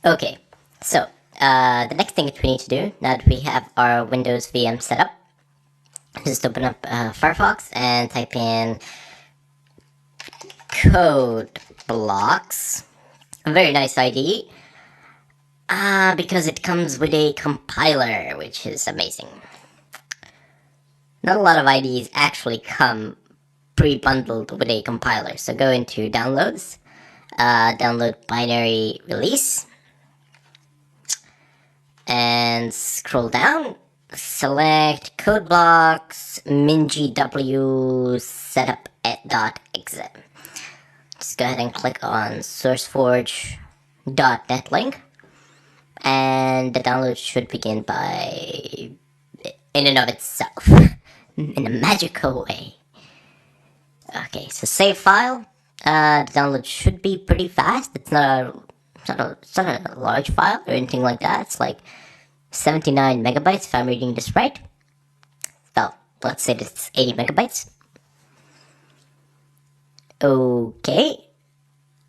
Okay, so the next thing that we need to do, now that we have our Windows VM set up, just open up Firefox and type in CodeBlocks. A very nice IDE, because it comes with a compiler, which is amazing. Not a lot of IDEs actually come pre-bundled with a compiler, so go into Downloads, download binary release, and scroll down, select CodeBlocks MinGW setup.exe. Just go ahead and click on sourceforge.net link, and the download should begin by in and of itself in a magical way. Okay, so save file. The download should be pretty fast. It's not a large file or anything like that. It's like 79 megabytes if I'm reading this right. Well, let's say it's 80 megabytes. Okay.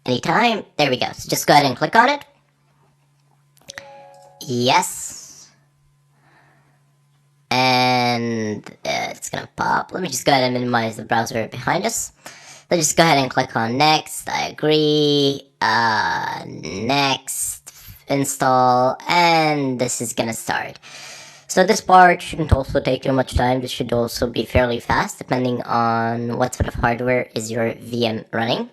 Anytime. There we go. So just go ahead and click on it. Yes. And it's gonna pop. Let me just go ahead and minimize the browser behind us. So just go ahead and click on next. I agree. Next. Install. And this is gonna start. So this part shouldn't also take too much time. This should also be fairly fast depending on what sort of hardware is your VM running.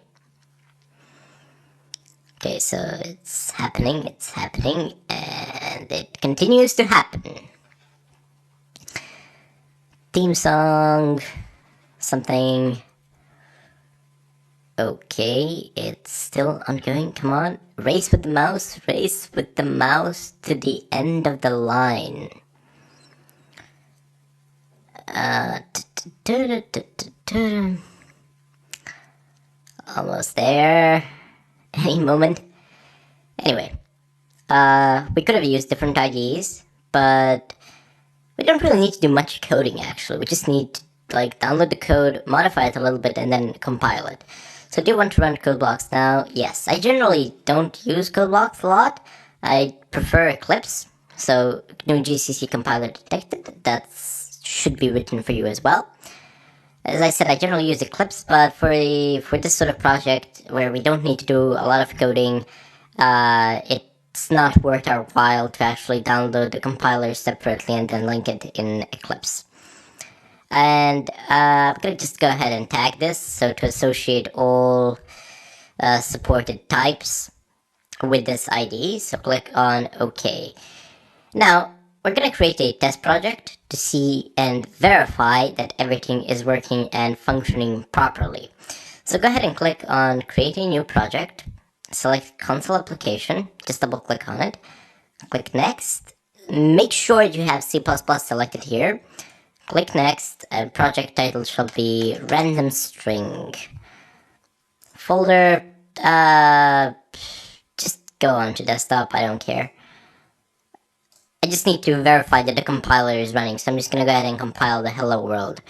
Okay, so it's happening, and it continues to happen. Theme song, something. Okay, it's still ongoing, come on. Race with the mouse to the end of the line. Almost there. Any moment. Anyway, we could have used different IDs, but we don't really need to do much coding actually. We just need to download the code, modify it a little bit, and then compile it. So do you want to run CodeBlocks now? Yes. I generally don't use CodeBlocks a lot. I prefer Eclipse. So GNU GCC compiler detected. That should be written for you as well. As I said, I generally use Eclipse, but for this sort of project where we don't need to do a lot of coding, it's not worth our while to actually download the compiler separately and then link it in Eclipse. And I'm going to just go ahead and tag this, so to associate all supported types with this ID, so click on OK. Now, we're going to create a test project to see and verify that everything is working and functioning properly. So go ahead and click on Create a New Project, select Console Application, just double click on it, click Next, make sure you have C++ selected here, click Next, and project title shall be Random String. Folder, just go on to desktop, I don't care. I just need to verify that the compiler is running, so I'm just going to go ahead and compile the Hello World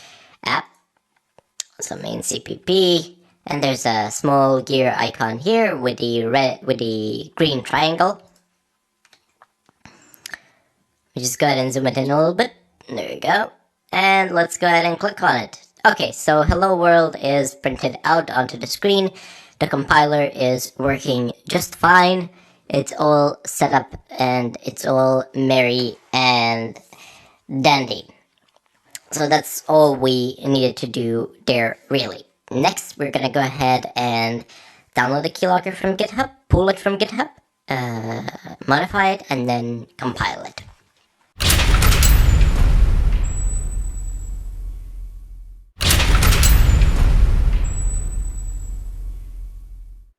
app. So main CPP, and there's a small gear icon here with the green triangle. We just go ahead and zoom it in a little bit. There we go. And let's go ahead and click on it. Okay, so Hello World is printed out onto the screen. The compiler is working just fine. It's all set up and it's all merry and dandy. So that's all we needed to do there, really. Next, we're going to go ahead and download the keylogger from GitHub, pull it from GitHub, modify it, and then compile it.